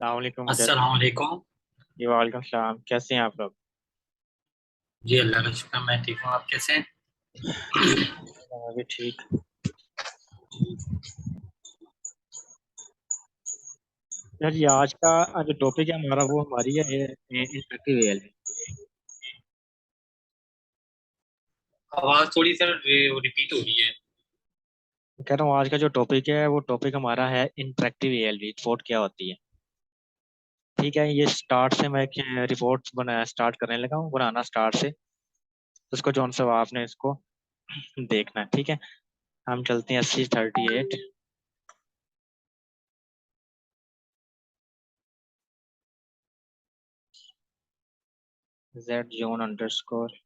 सलामकुम कैसे। अस्सलाम वालेकुम। जी वालेकुम सलाम, कैसे हैं आप लोग? जी अल्लाह का शुक्र, मैं ठीक हूँ। आप कैसे हैं? मैं भी ठीक। यार ये आज का जो टॉपिक है हमारा वो हमारी है इंटरेक्टिव एआई। आवाज़ थोड़ी सर रिपीट हो रही है। कह रहा हूँ आज का जो टॉपिक है वो टॉपिक हमारा है इंटरेक्टिव एआई रिपोर्ट क्या होती है। ठीक है, ये स्टार्ट से मैं एक रिपोर्ट बनाया स्टार्ट करने लगा हूँ बनाना स्टार्ट से। उसको जौन सा आपने इसको देखना है, ठीक है। हम चलते हैं 8038 Z zone underscore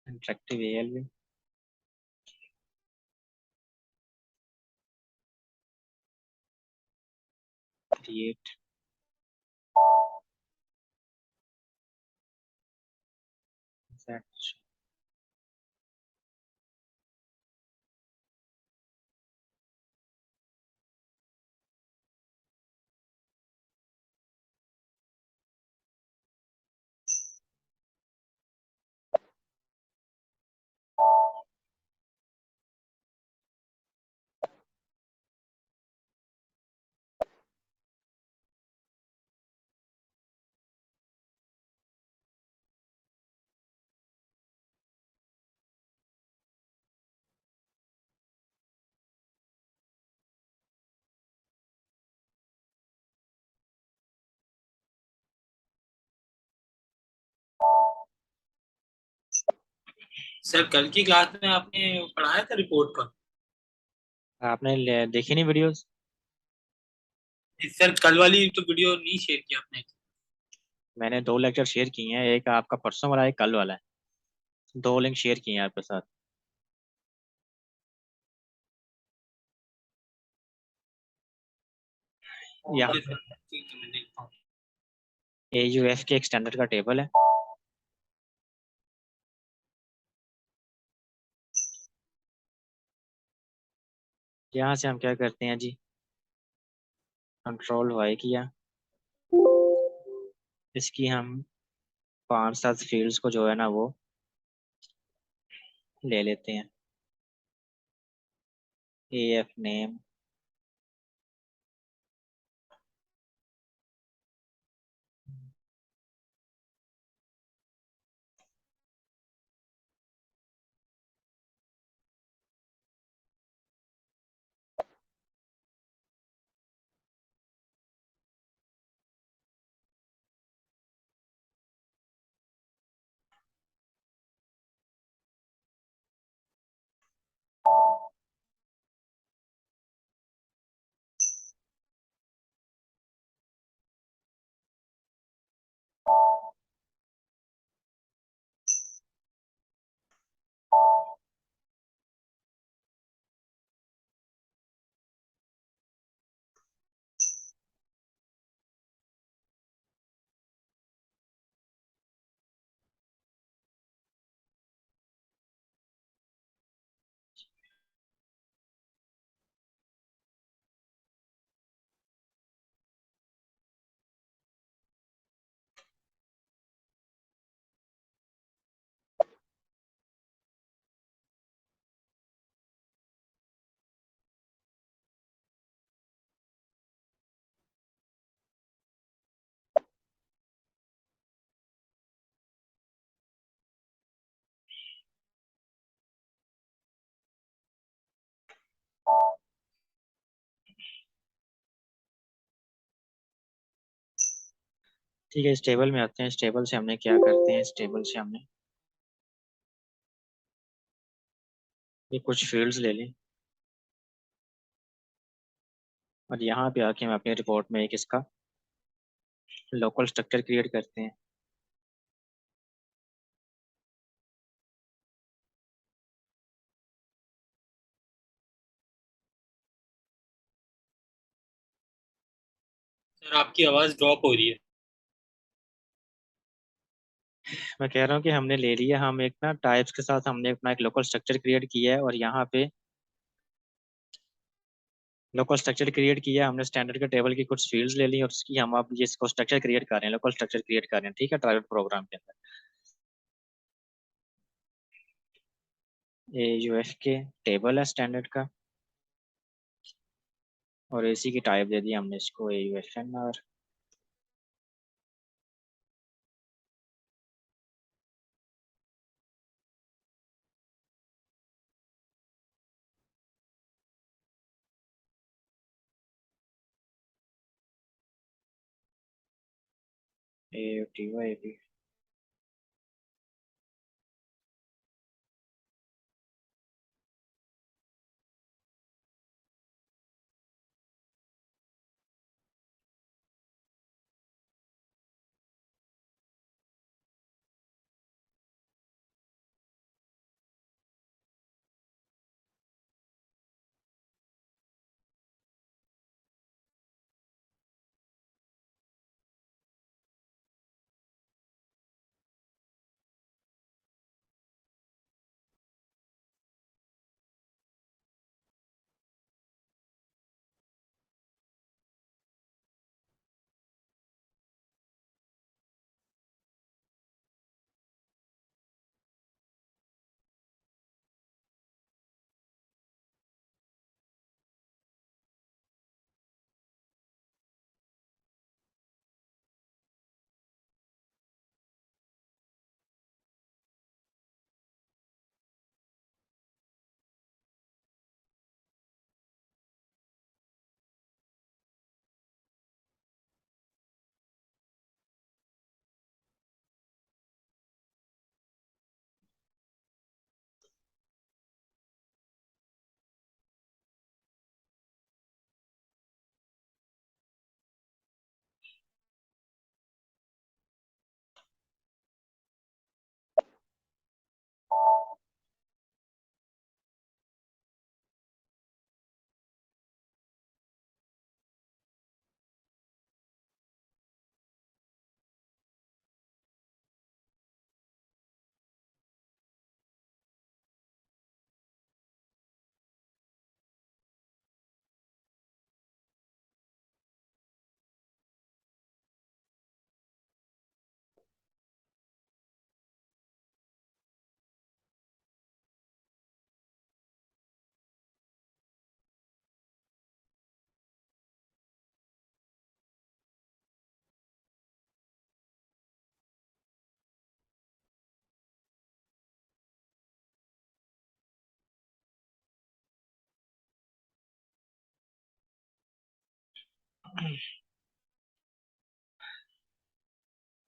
interactive AI create. Sir कल की क्लास में आपने पढ़ाया था रिपोर्ट का। आपने देखी नहीं वीडियोस? सर कल वाली तो वीडियो नहीं शेयर की आपने। मैंने दो लेक्चर शेयर किए हैं, एक आपका परसों वाला एक कल वाला है। दो लिंक शेयर किए हैं आपके साथ। यहाँ ओके पे सर, ठीक है, मैं देखता हूँ। AUF के एक स्टैंडर्ड का टेबल है। यहाँ से हम क्या करते हैं जी, कंट्रोल Y किया। इसकी हम 5-7 फील्ड्स को जो है ना वो ले लेते हैं। AF नेम, ठीक है। इस टेबल में आते हैं। इस टेबल से हमने क्या करते हैं, इस टेबल से हमने ये कुछ फील्ड्स ले लें और यहाँ पे आके हम अपनी रिपोर्ट में एक इसका लोकल स्ट्रक्चर क्रिएट करते हैं। सर आपकी आवाज़ ड्रॉप हो रही है। मैं कह रहा हूँ कि हमने ले लिया, हम एक ना टाइप्स के साथ हमने अपना एक लोकल स्ट्रक्चर क्रिएट किया है, और यहाँ पे लोकल स्ट्रक्चर क्रिएट किया है हमने, स्टैंडर्ड के टेबल की कुछ फील्ड्स ले ली और उसकी हम अब ये इसको स्ट्रक्चर क्रिएट कर रहे हैं, लोकल स्ट्रक्चर क्रिएट कर रहे हैं, ठीक है, प्राइवेट प्रोग्राम के अंदर। ए यू एफ के टेबल है स्टैंडर्ड का, और एसी की टाइप दे दी हमने इसको ए यू एफ एन, और ए यू टी वाई भी।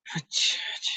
अच्छा अच्छा।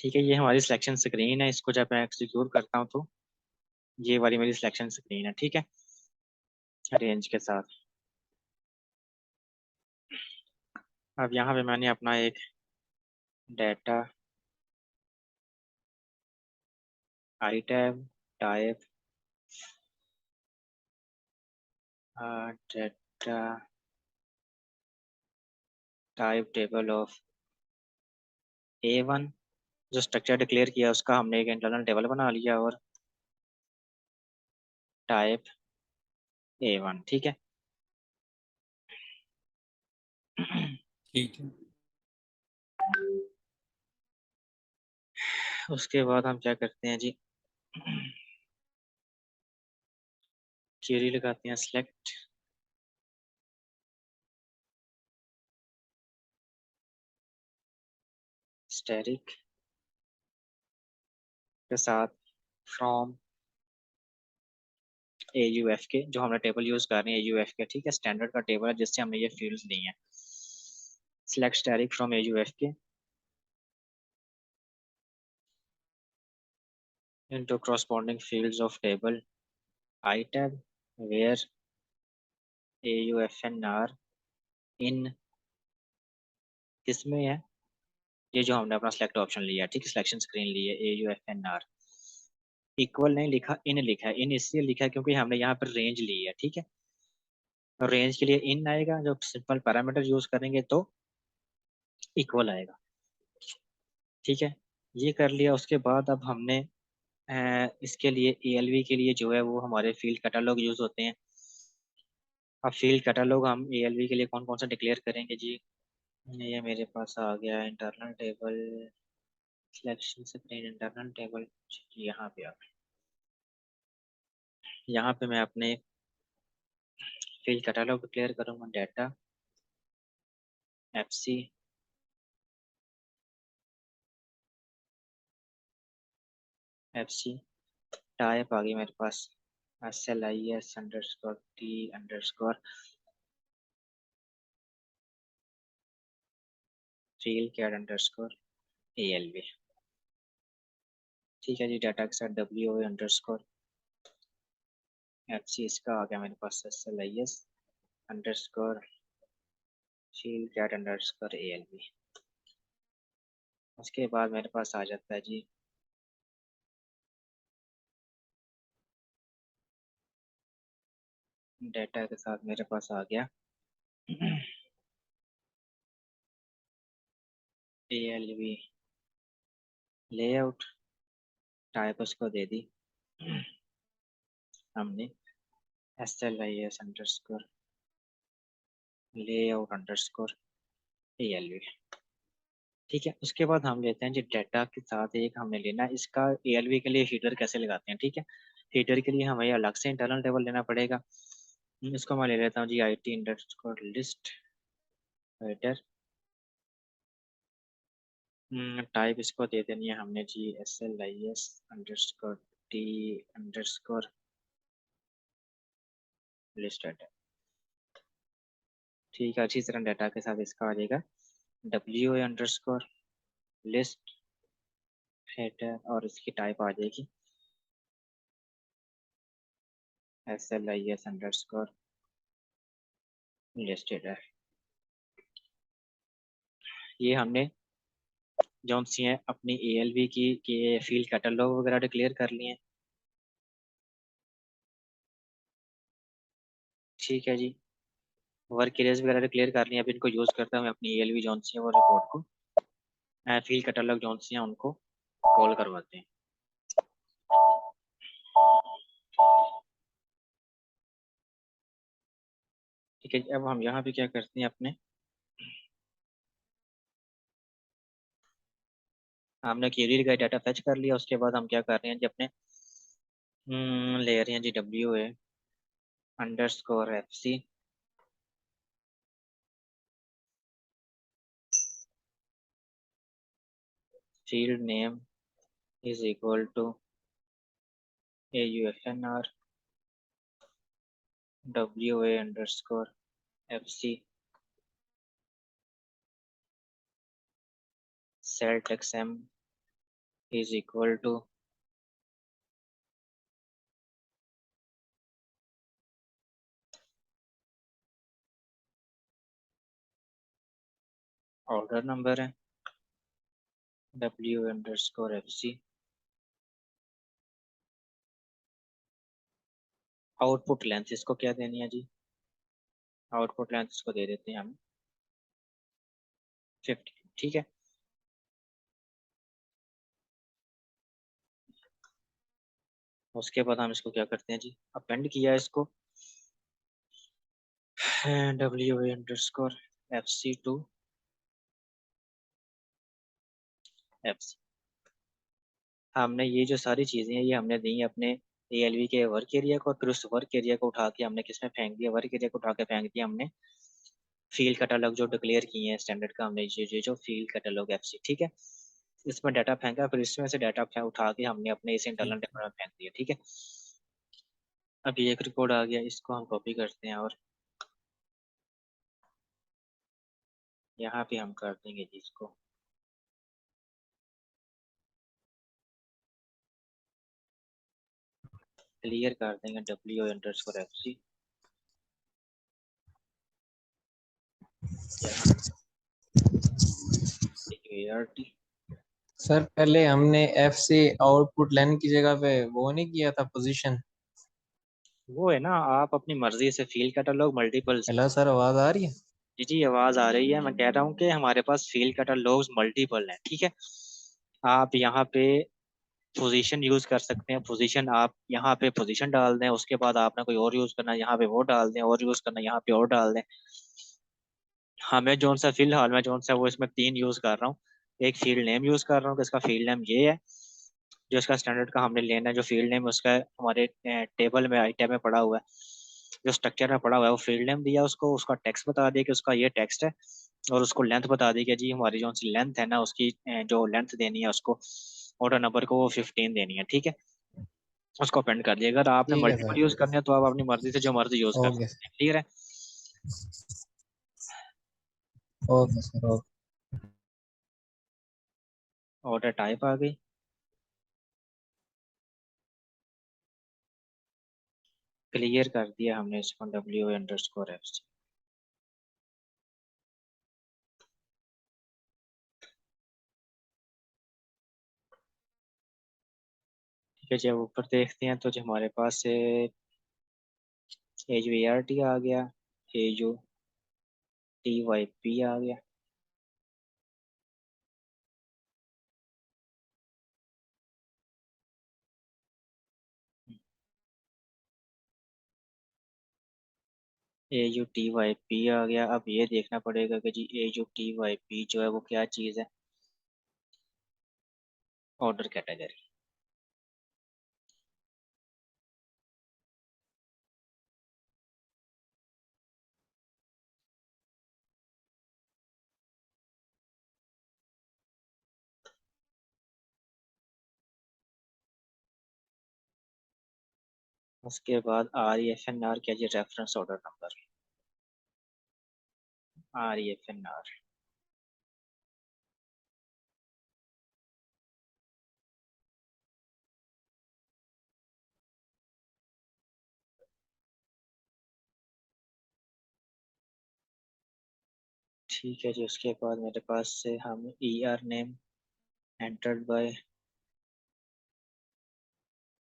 ठीक है, ये हमारी सिलेक्शन स्क्रीन है। इसको जब मैं एग्जीक्यूट करता हूँ तो ये वाली मेरी सिलेक्शन स्क्रीन है। ठीक है, रेंज के साथ। अब यहाँ पे मैंने अपना एक data item type data type table of A1 जो स्ट्रक्चर डिक्लेयर किया उसका हमने एक इंटरनल टेबल बना लिया और टाइप A1। ठीक है। ठीक है। उसके बाद हम क्या करते हैं जी, क्वेरी लगाते हैं सिलेक्ट स्टैटिक के साथ फ्रॉम AUF के, जो हमने टेबल यूज कर रहे हैं AUF के। ठीक है, स्टैंडर्ड का टेबल है जिससे हमने ये फील्ड्स ली हैं। सिलेक्ट स्टैटिक फ्रॉम AUF के into corresponding fields of table item where AUFNR in किसमें है, ये जो हमने अपना सिलेक्ट ऑप्शन लिया है। ठीक है, सिलेक्शन स्क्रीन ली है AUFNR। इक्वल नहीं लिखा, इन लिखा है। इन इसलिए लिखा है क्योंकि हमने यहाँ पर रेंज ली है। ठीक है, और रेंज के लिए इन आएगा, जब सिंपल पैरामीटर यूज करेंगे तो इक्वल आएगा। ठीक है, ये कर लिया। उसके बाद अब हमने इसके लिए ALV के लिए जो है वो हमारे फील्ड कैटलॉग यूज होते हैं। अब फील्ड कैटलॉग हम ALV के लिए कौन कौन सा डिक्लेयर करेंगे जी। ये मेरे पास आ गया internal table selection screen internal table. यहाँ पे आ गया। यहाँ पे मैं अपने फील्ड कैटलॉग डिक्लेयर करूँगा डाटा FC FC टाइप आ गई मेरे पास SLIS_T_ field cat underscore ALV। ठीक है जी, डाटा के साथ WA_FC इसका आ गया मेरे पास SLIS_ field cat underscore ALV। उसके बाद मेरे पास आ जाता है जी डाटा के साथ मेरे पास आ गया ALV लेआउट। टाइप उसको दे दी हमने SLIS_ layout_ALV। ठीक है, उसके बाद हम लेते हैं जी डाटा के साथ एक हमने लेना है इसका ALV के लिए हीडर कैसे लगाते हैं। ठीक है, हीडर के लिए हमें अलग से इंटरनल टेबल लेना पड़ेगा। इसको मैं ले लेता हूँ जी IT_list हीडर। टाइप इसको दे देनी है हमने जी SLIS_T_list हीडर। ठीक है, अच्छी तरह डाटा के साथ इसका आ जाएगा WA_list हेडर और इसकी टाइप आ जाएगी SLIS_list हेडर। ये हमने जो सी हैं अपनी ALV की के फील्ड कैटलॉग वगैरह डिक्लेयर कर लिए हैं। ठीक है जी, वर्क एरियाज वगैरह डिक्लेयर कर लिए हैं। अब इनको यूज करते हैं अपनी ALV जो सी है वो रिपोर्ट को फील्ड कैटलॉग जो सी है उनको कॉल करवाते हैं। ठीक है, अब हम यहाँ पे क्या करते हैं अपने हमने क्वेरी का डाटा फेच कर लिया। उसके बाद हम क्या कर रहे हैं जी अपने ले रहे हैं जी WA_FC field name is equal to AUFNR WA_FC set XM is equal to order number है W_FC। आउटपुट लेंथ इसको क्या देनी है जी? आउटपुट लेंथ इसको दे देते हैं हम 50। ठीक है, उसके बाद हम इसको क्या करते हैं जी, अपेंड किया इसको W_FC टू FC। हमने ये जो सारी चीजें हैं ये हमने दी हैं अपने ALV के वर्क एरिया को, और फिर उस वर्क एरिया को उठा के हमने किसमें फेंक दिया, वर्क एरिया को उठा के फेंक दिया हमने फील्ड कैटलॉग जो डिक्लेयर किए हैं स्टैंडर्ड का हमने, ये जो फील्ड कैटलॉग FC। ठीक है, इसमें डाटा फेंका, फिर इसमें से डाटा उठा के हमने अपने इस इंटरनल डेटा में फेंक दिया। ठीक है, अभी एक रिकॉर्ड आ गया, इसको हम कॉपी करते हैं और यहाँ पे हम कर देंगे जी इसको क्लियर कर देंगे W_FC। यहाँ ART सर पहले हमने एफ से आउटपुट लेने की जगह पे वो नहीं किया था पोजीशन। वो है ना, आप अपनी मर्जी से field catalogue multiples. Hello sir, आवाज आ रही है? जी जी आवाज आ रही है, मैं कह रहा हूँ कि हमारे पास फील्ड कैटलॉग्स मल्टीपल हैं। ठीक है, आप यहाँ पे पोजीशन यूज कर सकते हैं, पोजीशन आप यहाँ पे पोजीशन डाल दें, उसके बाद आपने कोई और यूज करना है यहाँ पे वो डाल दें, और यूज करना है यहाँ पे और डाल दें। हमें जोन सा फिलहाल में जोन सा वो इसमें तीन यूज कर रहा हूँ। एक फील्ड नेम यूज कर रहा हूँ कि इसका फील्ड नेम ये है, जो इसका स्टैंडर्ड का हमने लेना है, जो फील्ड नेम उसका हमारे टेबल में आइटम में पड़ा हुआ है, जो स्ट्रक्चर में पड़ा हुआ है वो फील्ड नेम दिया उसको, उसका टेक्स्ट बता दिया कि उसका ये टेक्स्ट है, और उसको लेंथ बता दी कि जी हमारी जो सी लेंथ है ना उसकी जो लेंथ देनी है उसको ऑर्डर नंबर को वो 15 देनी है। ठीक है, उसको अपेंड कर दिया। अगर आपने ठीक है मल्टीपल सर। यूज करने हैं तो आप अपनी मर्जी से जो मर्जी यूज कर ओके सकते हैं। क्लियर है? Okay sir okay. Order type आ गई, क्लियर कर दिया हमने इसको W_FC। ठीक है, जब ऊपर देखते हैं तो जो हमारे पास ए जो ART आ गया, AUTYP आ गया, AUTYP आ गया। अब ये देखना पड़ेगा कि जी AUTYP जो है वो क्या चीज़ है, ऑर्डर कैटेगरी। उसके बाद REFNR क्या जी, रेफरेंस ऑर्डर नंबर, REFNR। ठीक है जी, उसके बाद मेरे पास से हम ER name entered by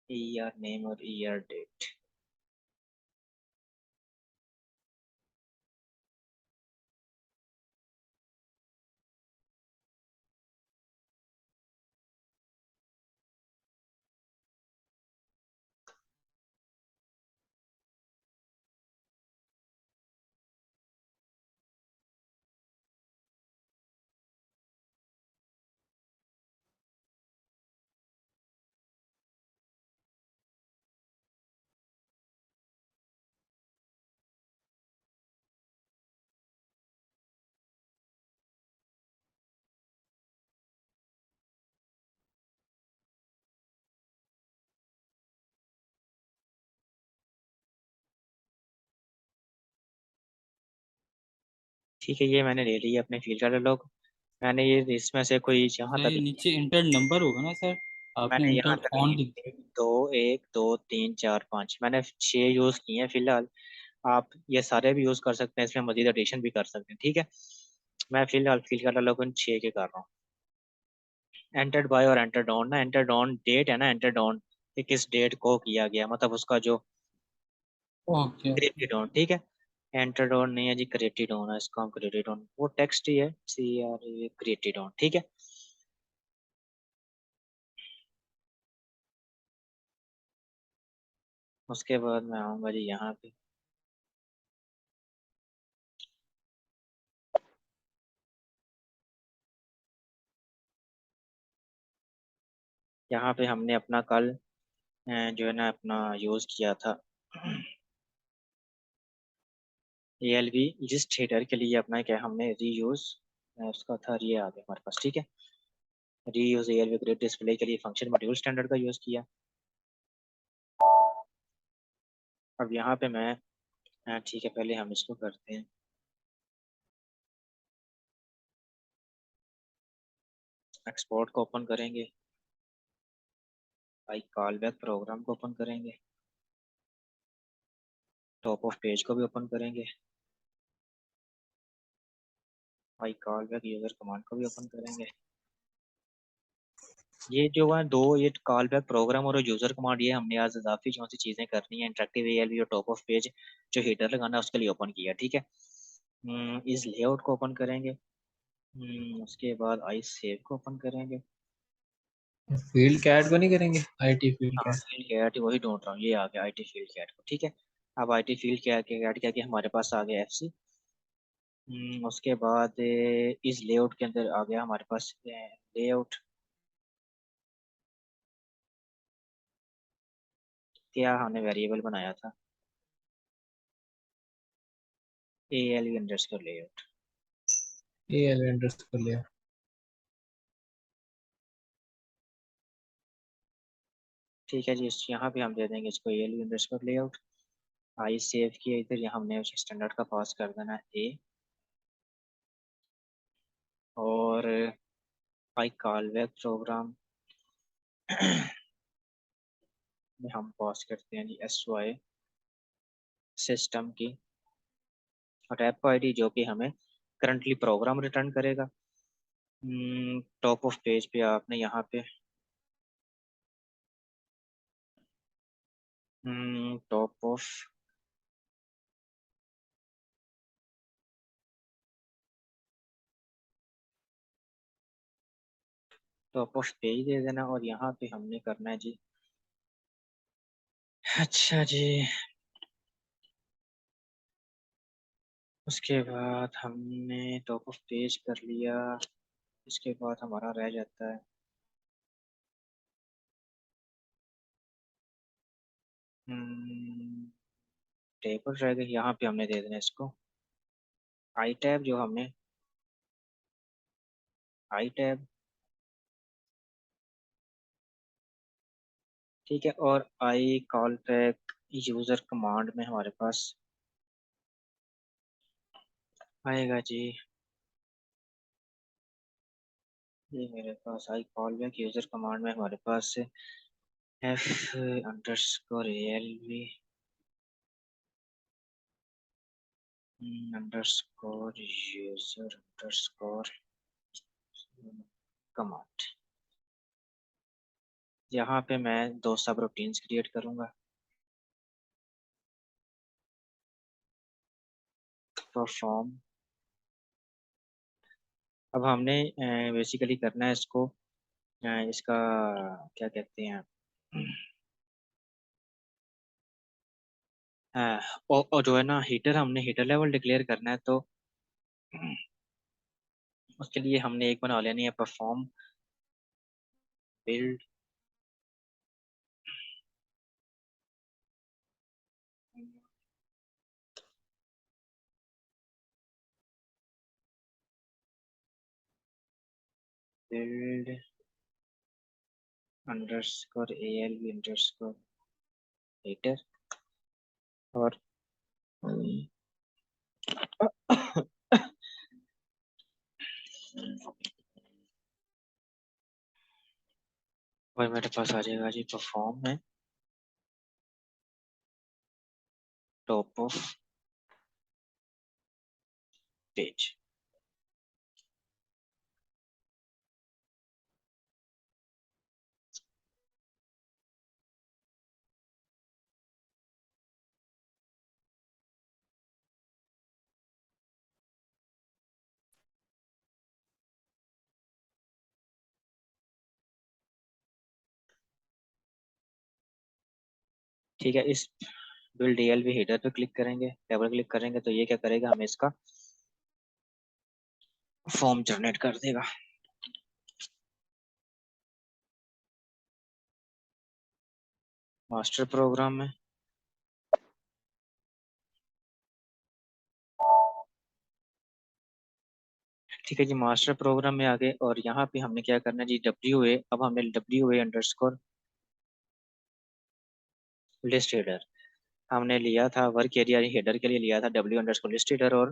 ER name और ER डेट। ठीक है, ये मैंने ले लिया अपने फील्ड कैटलॉग। मैंने ये इसमें से कोई यहाँ तक नहीं, नीचे इंटर नंबर होगा ना सर, आपने मैंने यहाँ इंटर तक ऑन लिख एक दो एक दो तीन चार पाँच मैंने 6 यूज किए हैं फिलहाल। आप ये सारे भी यूज कर सकते हैं, इसमें मजीद एडिशन भी कर सकते हैं, ठीक है। मैं फिलहाल लगभग 6 के कर रहा हूँ। एंटर्ड बाय और एंटर्ड ऑन ना, एंटर्ड ऑन डेट है ना, एंटर्ड ऑन कि किस डेट को किया गया, मतलब उसका जो ओके। क्रिएटेड ऑन, ठीक है। एंटर्ड ऑन नहीं है जी, क्रिएटेड ऑन है, इसका हम क्रिएटेड ऑन, वो टेक्स्ट ही है, C R A created on, ठीक है। उसके बाद मैं आऊंगा जी यहाँ पे। यहाँ पे हमने अपना कल जो है ना अपना यूज किया था ALV जिस थिएटर के लिए अपना क्या हमने री यूज उसका था, ये आ गया हमारे पास, ठीक है। री यूज ALV ग्रिड डिस्प्ले के लिए फंक्शन मॉड्यूल स्टैंडर्ड का यूज किया। अब यहाँ पे मैं ठीक है, पहले हम इसको करते हैं, एक्सपोर्ट को ओपन करेंगे, भाई कॉल बैक प्रोग्राम को ओपन करेंगे, टॉप ऑफ पेज को भी ओपन करेंगे, भाई कॉल बैक यूजर कमांड को भी ओपन करेंगे। ये जो है दो, ये कॉल बैक प्रोग्राम और यूजर कमांड, ये हमने आज इजाफी जो सी चीजें करनी है इंटरेक्टिव ALV और टॉप ऑफ पेज जो हीटर लगाना है उसके लिए ओपन किया, ठीक है। इस लेआउट को ओपन करेंगे। उसके बाद आई सेव को ओपन करेंगे। फील्ड कैट को नहीं करेंगे, आईटी फील्ड हाँ कैट। फील्ड कैट वही ढूंढ रहा हूँ, ये आ गया IT फील्ड कैट को, ठीक है। अब IT फील्ड कैट क्या कि हमारे पास आ गया FC। उसके बाद इस लेआउट के अंदर आ गया हमारे पास लेआउट, क्या हमने वेरिएबल बनाया था, ALV अंडरस्कोर लेआउट, ये एलिमेंट्स कर लिया। ठीक है जी। यहाँ पे हम दे देंगे इसको ALV underscore layout. I save किया, इधर यहाँ हमने उस स्टैंडर्ड का पास कर देना है A, और आई कॉल बैक प्रोग्राम में हम पास करते हैं जी SY सिस्टम की और ऐप ID जो कि हमें करंटली प्रोग्राम रिटर्न करेगा। टॉप ऑफ पेज पे आपने यहाँ पे टॉप ऑफ पेज दे देना, और यहाँ पे हमने करना है जी, अच्छा जी। उसके बाद हमने टॉप ऑफ पेज कर लिया, इसके बाद हमारा रह जाता है टेबल रह गई, यहाँ पे हमने दे देना इसको आई टैब, जो हमने आई टैब, ठीक है। और I call back user command में हमारे पास आएगा जी, ये मेरे पास I call back user command में हमारे पास F_ALV underscore user underscore command, यहाँ पे मैं दो सब रूटीन्स क्रिएट करूंगा, परफॉर्म। अब हमने बेसिकली करना है इसको, इसका क्या कहते हैं, हाँ, और जो है ना हीटर, हमने हीटर लेवल डिक्लेयर करना है, तो उसके लिए हमने एक बना लेनी है perform build build underscore ALV underscore heater, और और मेरे पास आ जाएगा जी परफॉर्म में टॉप ऑफ पेज। ठीक है, इस बिल्ड डीएलवी हेडर पे क्लिक करेंगे, डबल क्लिक करेंगे तो ये क्या करेगा, हमें इसका फॉर्म जनरेट कर देगा। मास्टर प्रोग्राम में ठीक है जी, मास्टर प्रोग्राम में आ गए और यहाँ पे हमने क्या करना है जी, WA। अब हमने WA अंडरस्कोर लिस्ट हेडर हमने लिया था, वर्क एरिया हेडर के लिए लिया था W अंडरस्कोर लिस्ट हेडर, और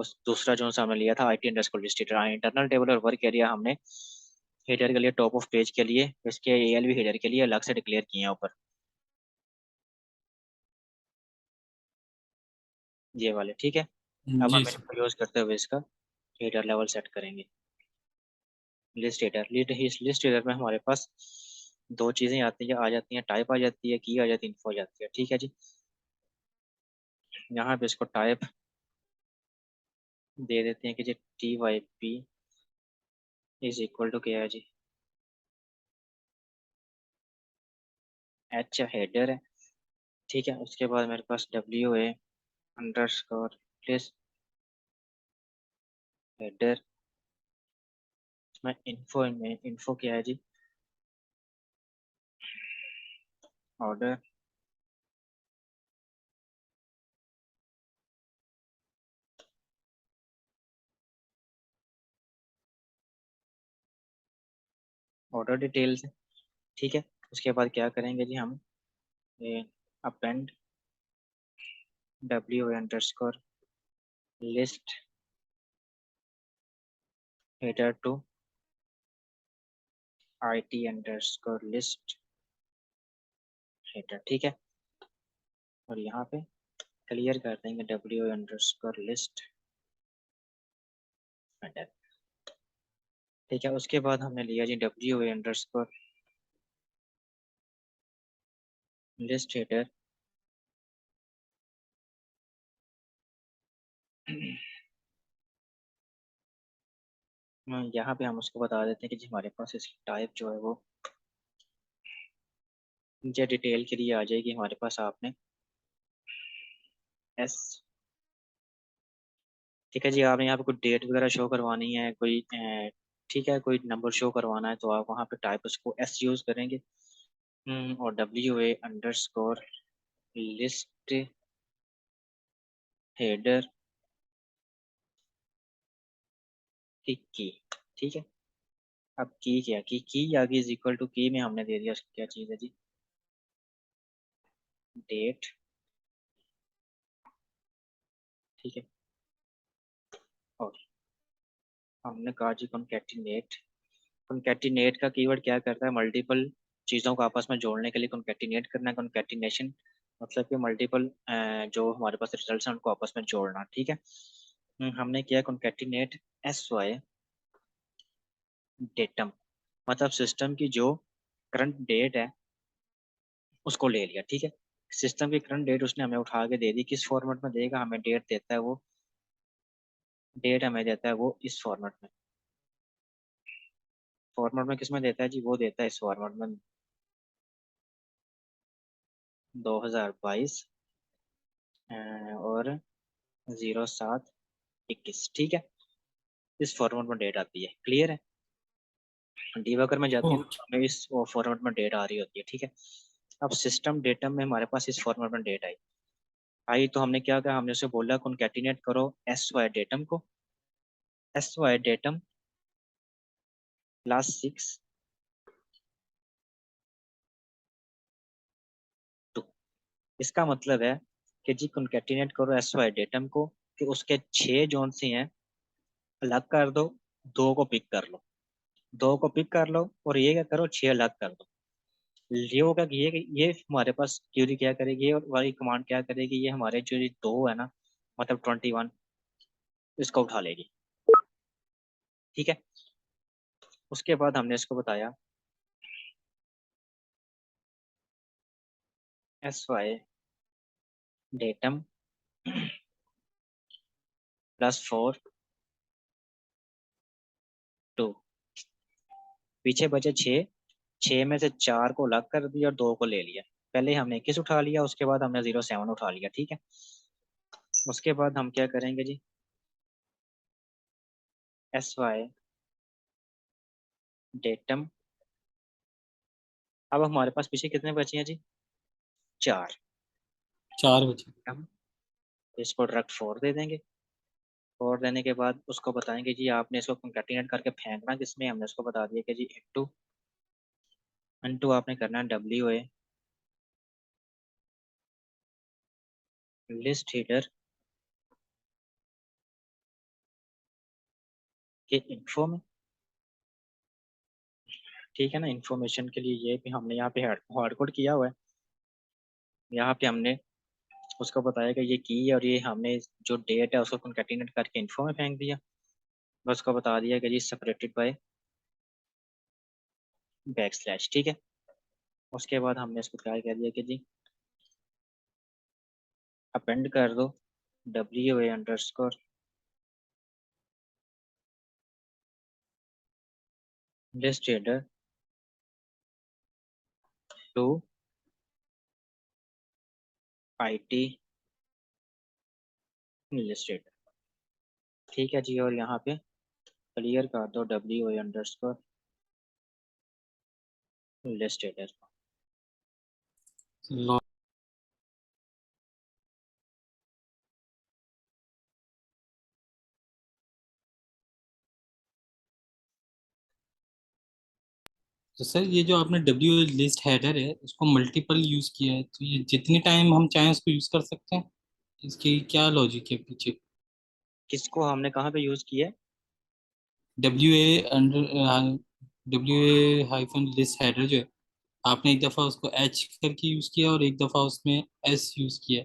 उस दूसरा जो सा हमने लिया था IT underscore list header. Internal table और वर्क एरिया हमने हेडर के लिए, टॉप ऑफ पेज के लिए, इसके ALV हेडर के लिए अलग से डिक्लेयर किए हैं ऊपर, ये वाले। ठीक है, अब जी हम सर। इनको यूज करते हुए इसका हेडर लेवल सेट करेंगे। लिस्ट हेडर, लिस्ट हेडर में हमारे पास दो चीजें आती है, आ जाती हैं, टाइप आ जाती है, की आ जाती है, इन्फो आ जाती है। ठीक है जी, यहाँ पे इसको टाइप दे देते हैं कि जी TYP इज इक्वल टू क्या है जी, H हेडर है। ठीक है, उसके बाद मेरे पास WA अंडरस्कोर लिस्ट हेडर में इन्फो क्या है जी, ऑर्डर ऑर्डर डिटेल्स है। ठीक है, उसके बाद क्या करेंगे जी, हम append WA underscore list header to IT underscore list header. ठीक है, और यहाँ पे क्लियर कर देंगे WA अंडरस्कोर लिस्ट हेडर। ठीक है, उसके बाद हमने लिया जी WA अंडरस्कोर लिस्ट हेडर, यहाँ पे हम उसको बता देते हैं कि जी हमारे पास इसकी टाइप जो है वो नीचे डिटेल के लिए आ जाएगी हमारे पास, आपने एस। ठीक है जी, आपने यहाँ पे कोई डेट वगैरह शो करवानी है, कोई ठीक है, कोई नंबर शो करवाना है तो आप वहाँ पे टाइप उसको S यूज करेंगे। और WA अंडरस्कोर लिस्ट हेडर की। ठीक है, अब की क्या, की आगे इज इक्वल टू की में हमने दे दिया क्या चीज़ है जी, डेट। ठीक है, और हमने कहा जी कॉन्कैटिनेट। कॉन्कैटिनेट का कीवर्ड क्या करता है, मल्टीपल चीज़ों को आपस में जोड़ने के लिए कॉन्कैटिनेट करना है। कॉन्कैटिनेशन मतलब कि मल्टीपल जो हमारे पास रिजल्ट्स हैं उनको आपस में जोड़ना। ठीक है, हमने किया कॉन्कैटिनेट SY डेटम, मतलब सिस्टम की जो करंट डेट है उसको ले लिया। ठीक है, सिस्टम की करंट डेट उसने हमें उठा के दे दी, किस फॉर्मेट में देगा, हमें डेट देता है वो, डेट हमें देता है वो इस फॉर्मेट में। फॉर्मेट में किस में देता है जी, वो देता है इस फॉर्मेट में 2022 और 07/21। ठीक है, इस फॉर्मेट में डेट आती है। क्लियर है, डीबगर में जाते हैं ओके। तो हमें इस फॉर्मेट में डेट आ रही होती है। ठीक है, अब सिस्टम डेटम में हमारे पास इस फॉर्मेट में डेट आई आई तो हमने क्या कहा, हमने उसे बोला कॉन्कैटिनेट करो SY डेटम को, SY डेटम क्लास 6 टू। इसका मतलब है कि जी कॉन्कैटिनेट करो SY डेटम को कि उसके 6 जोन से हैं अलग कर दो, 2 को पिक कर लो। दो को पिक कर लो और ये क्या करो 6 अलग कर दो। ये होगा कि ये हमारे पास क्यूरी क्या करेगी और वाली कमांड क्या करेगी, ये हमारे जो ये दो है ना, मतलब 21, इसको उठा लेगी। ठीक है। उसके बाद हमने इसको बताया SY डेटम +4 2, पीछे बचे 6, 6 में से 4 को अलग कर दिया और 2 को ले लिया। पहले हमने 21 उठा लिया, उसके बाद हमने 07 उठा लिया। ठीक है। उसके बाद हम क्या करेंगे जी, SY डेटम, अब हमारे पास पीछे कितने बचे हैं जी, 4। 4 बचे। हम इसको डायरेक्ट 4 दे देंगे। 4 देने के बाद उसको बताएंगे जी आपने इसको कंकैटिनेट करके फेंकना किसमें, हमने उसको बता दिया कि जी इनटू, इनटू आपने करना है WA लिस्ट हीडर के इन्फो में। ठीक है ना, इन्फॉर्मेशन के लिए ये भी हमने यहाँ पे हार्ड कोड किया हुआ है। यहाँ पे हमने उसको बताया कि ये की है और ये हमने जो डेट है उसको कंकैटिनेट करके इन्फो में फेंक दिया। बस उसको बता दिया कि जी सेपरेटेड बाय \। ठीक है। उसके बाद हमने इसको क्या कह दिया कि जी अपेंड कर दो WA underscore list header to IT list header. ठीक है जी। और यहाँ पे क्लियर कर दो WA अंडरस्कोर लिस्ट हेडर। तो सर ये जो आपने डब्ल्यू लिस्ट हेडर है उसको मल्टीपल यूज किया है, तो ये जितने टाइम हम चाहें उसको यूज कर सकते हैं? इसकी क्या लॉजिक है पीछे? किसको हमने कहाँ पे यूज किया है? W A under WA- list header जो है, आपने एक दफा उसको एच करके यूज किया और एक दफा उसमें एस यूज किया।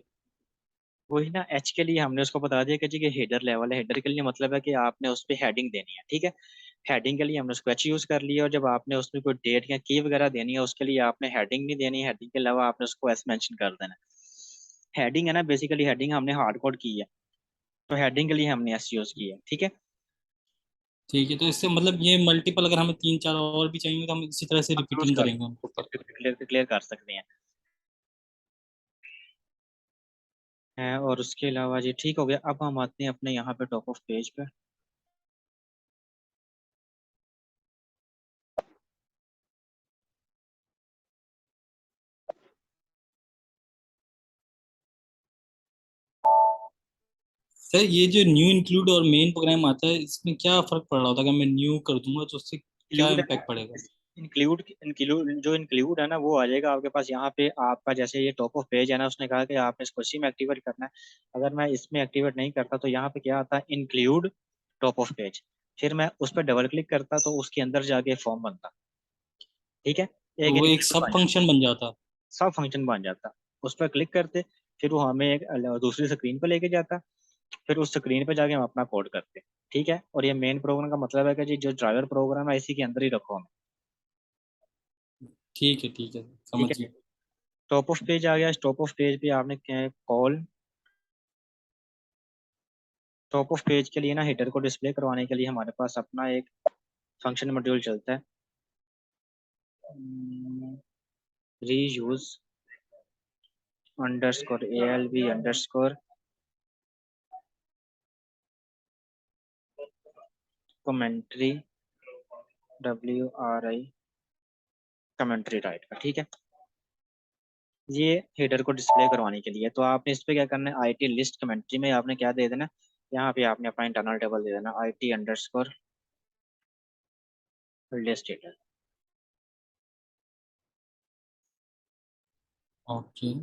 वही ना, एच के लिए हमने उसको बता दिया कि जी कि हेडर लेवल है। हेडर के लिए मतलब है कि आपने उस पर हेडिंग देनी है। ठीक है। हेडिंग के लिए हमने उसको एच यूज कर लिया, और जब आपने उसमें कोई डेट या की वगैरह देनी है उसके लिए आपने हेडिंग नहीं देनी है, हेडिंग के अलावा आपने उसको एस मेंशन कर देना है। हेडिंग है ना, बेसिकली हेडिंग हमने हार्ड कोड की है, तो हेडिंग के लिए हमने एस यूज किया है। ठीक है। ठीक है, तो इससे मतलब ये मल्टीपल अगर हमें 3 4 और भी चाहिए तो हम इसी तरह से यूज रिपीटिंग कर करेंगे उनको ऊपर। क्लियर क्लियर कर सकते हैं। और उसके अलावा जी ठीक हो गया। अब हम आते हैं अपने यहाँ पे टॉप ऑफ पेज पे। सर ये जो न्यू इंक्लूड और मेन प्रोग्राम आता है इसमें क्या फर्क पड़ रहा होता है? अगर मैं न्यू कर दूंगा तो उससे क्या इंक्लूड इम्पैक्ट पड़ेगा? इंक्लूड इंक्लूड जो इंक्लूड है ना वो आ जाएगा आपके पास यहाँ पे। आपका जैसे ये टॉप ऑफ पेज है ना, उसने कहा कि आपने इसको इसी में एक्टिवेट करना है। अगर मैं इसमें एक्टिवेट नहीं करता तो यहाँ पे क्या आता है, इंक्लूड टॉप ऑफ पेज। फिर मैं उस पर डबल क्लिक करता तो उसके अंदर जाके फॉर्म बनता। ठीक है। तो एक वो एक इंक्लूड सब बन जाता, फंक्शन बन जाता। सब फंक्शन बन जाता। उस पर क्लिक करते, फिर वो हमें एक दूसरी स्क्रीन पर लेके जाता। फिर उस स्क्रीन पे जाके हम अपना कोड करते। ठीक है। और ये मेन प्रोग्राम का मतलब है कि जी जो ड्राइवर प्रोग्राम है इसी के अंदर ही रखो हमें। ठीक है, ठीक समझ है। गया। टॉप ऑफ पेज आ गया। इस टॉप ऑफ पेज पे आपने कॉल, टॉप ऑफ पेज के लिए ना हेडर को डिस्प्ले करवाने के लिए हमारे पास अपना एक फंक्शन मॉड्यूल चलता है, री use underscore ALB underscore commentary WRI commentary right का। ठीक है। ये हेडर को डिस्प्ले करवाने के लिए तो आपने इस पे क्या करना है, IT लिस्ट कमेंट्री में आपने क्या दे देना, यहाँ पे आपने अपना इंटरनल टेबल दे देना IT underscore list header. Okay.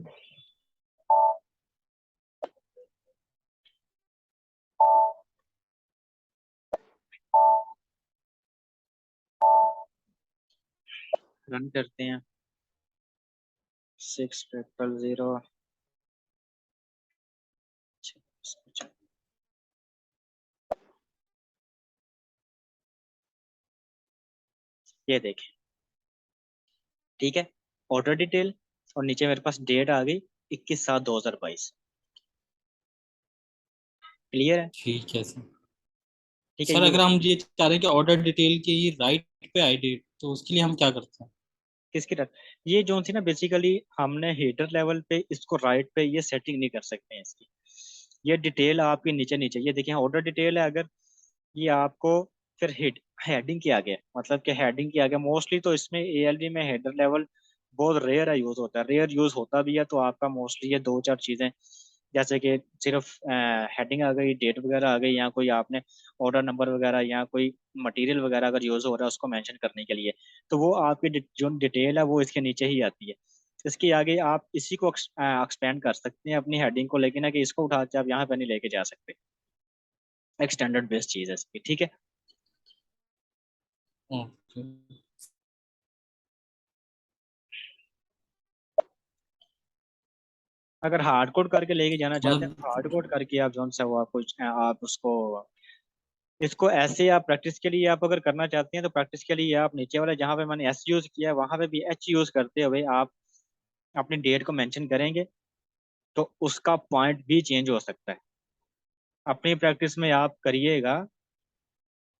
Run करते हैं 6000। ये देखें, ठीक है, ऑर्डर डिटेल और नीचे मेरे पास डेट आ गई 21/7/2022। क्लियर है? ठीक है सर। ठीक है, सर ये अगर हम ये चाह रहे हैं कि ऑर्डर डिटेल के ये राइट पे आई डेट, तो उसके लिए हम क्या करते हैं? किसकी तरफ? ये जो थी ना, बेसिकली हमने हेडर लेवल पे इसको राइट पे ये सेटिंग नहीं कर सकते हैं इसकी। ये डिटेल आपके नीचे नीचे ये देखिए, ऑर्डर डिटेल है अगर, ये आपको फिर हेडिंग किया गया, मतलब कि हेडिंग किया गया मोस्टली। तो इसमें एएलडी में हेडर लेवल बहुत रेयर है, यूज होता है, रेयर यूज होता भी है। तो आपका मोस्टली ये दो चार चीजें, जैसे कि सिर्फ हेडिंग आ गई, डेट वगैरह आ गई, या कोई आपने ऑर्डर नंबर वगैरह या कोई मटेरियल वगैरह अगर यूज हो रहा है उसको मेंशन करने के लिए, तो वो आपकी जो डिटेल है वो इसके नीचे ही आती है। इसके आगे आप इसी को एक्सपेंड कर सकते हैं अपनी हेडिंग को, लेकिन है कि इसको उठा के आप यहाँ पे नहीं लेके जा सकते। एक स्टैंडर्ड बेस्ड चीज है इसकी, ठीक है। ओके। अगर हार्ड कोड करके लेके जाना चाहते हैं तो हार्ड मतलब कोड करके आप जो सा वो आप कुछ आप उसको, इसको ऐसे आप प्रैक्टिस के लिए आप अगर करना चाहते हैं तो प्रैक्टिस के लिए आप नीचे वाले जहाँ पे मैंने एस यूज किया है वहां पे भी एच यूज करते हुए आप अपनी डेट को मेंशन करेंगे, तो उसका पॉइंट भी चेंज हो सकता है। अपनी प्रैक्टिस में आप करिएगा,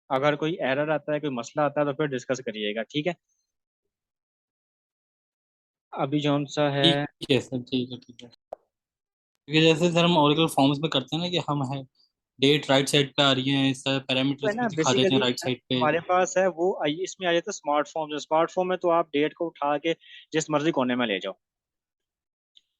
अगर कोई एरर आता है, कोई मसला आता है तो फिर डिस्कस करिएगा, ठीक है। अभी जौन सा है, ठीक है सर, ठीक है ठीक है। क्योंकि जैसे सर हम ओरेकल फॉर्म्स में करते हैं ना कि हम है डेट राइट साइड पे आ रही है, इस तरह तो है पैरामीटर्स भी ना, दिखा देते बेसिकली हैं राइट साइड पे। हमारे पास है वो इसमें आ जाता है स्मार्टफोन। स्मार्टफोन में तो आप डेट को उठा के जिस मर्जी कोने में ले जाओ,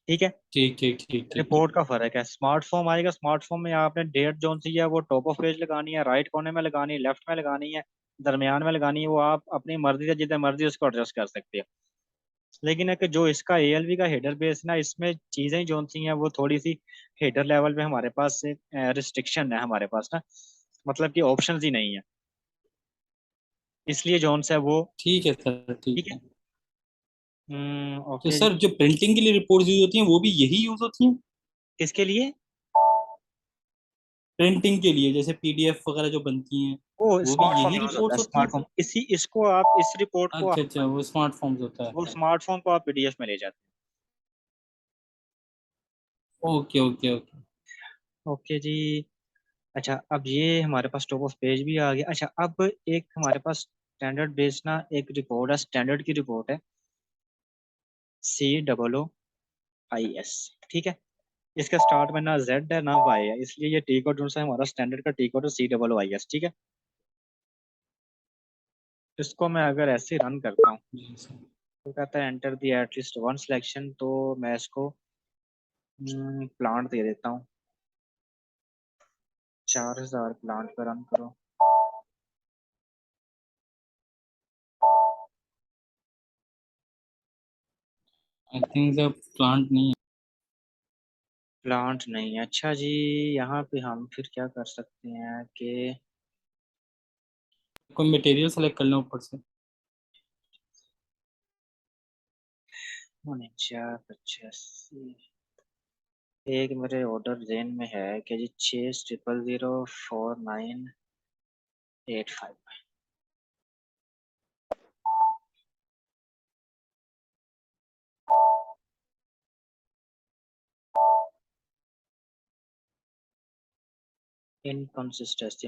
ठीक है। ठीक ठीक ठीक ठीक ठीक। रिपोर्ट का फर्क है, स्मार्टफोन आएगा, स्मार्टफोन में आपने डेट जो सी है वो टॉप ऑफ पेज लगानी है, राइट कोने में लगानी है, लेफ्ट में लगानी है, दरमियान में लगानी है, वो आप अपनी मर्जी से जितने मर्जी उसको एडजस्ट कर सकते हो। लेकिन है कि जो इसका एएलवी का हेडर बेस ना, इसमें चीजें जो सी हैं वो थोड़ी सी हेडर लेवल पे हमारे पास रिस्ट्रिक्शन है हमारे पास ना, मतलब कि ऑप्शंस ही नहीं है, इसलिए जोन सा है वो। ठीक है सर, ठीक ठीक है। है। तो ओके जी। सर जो प्रिंटिंग के लिए रिपोर्ट्स यूज होती हैं वो भी यही यूज होती हैं? किसके लिए? प्रिंटिंग के लिए जैसे पीडीएफ वगैरह जो बनती हैं, वो वो भी स्मार्टफोन यही यूज होता है, रिपोर्ट्स होती हैं? स्मार्टफोन इसी इसको आप इस रिपोर्ट को अच्छा अच्छा, वो स्मार्टफॉन्स होता है। वो स्मार्टफोन को आप पीडीएफ में ले जाते ओके ओके ओके। हैं। ओके जी। अच्छा, अब ये हमारे पास टॉप ऑफ पेज भी आ गया। अच्छा, अब एक हमारे पास स्टैंडर्ड बेस्ड ना एक रिपोर्ट है, स्टैंडर्ड की रिपोर्ट है, COOIS, ठीक है। इसका स्टार्ट में ना जेड है ना वाई है, इसलिए ये टी कोड जो सा है हमारा स्टैंडर्ड का टी कोड है COOIS, ठीक है। इसको मैं अगर ऐसे रन करता हूँ जी सर। तो कहता है enter the at least one selection, तो मैं इसको प्लांट दे देता हूँ, 4000 प्लांट पर रन करो। आई थिंक सर प्लांट नहीं प्लांट नहीं है, अच्छा जी। यहाँ पे हम फिर क्या कर सकते हैं कि है, कोई मटेरियल सेलेक्ट करना ऊपर से। 4985। एक मेरे ऑर्डर जेन में है कि जी 60004985। इनकंसिस्टेंसी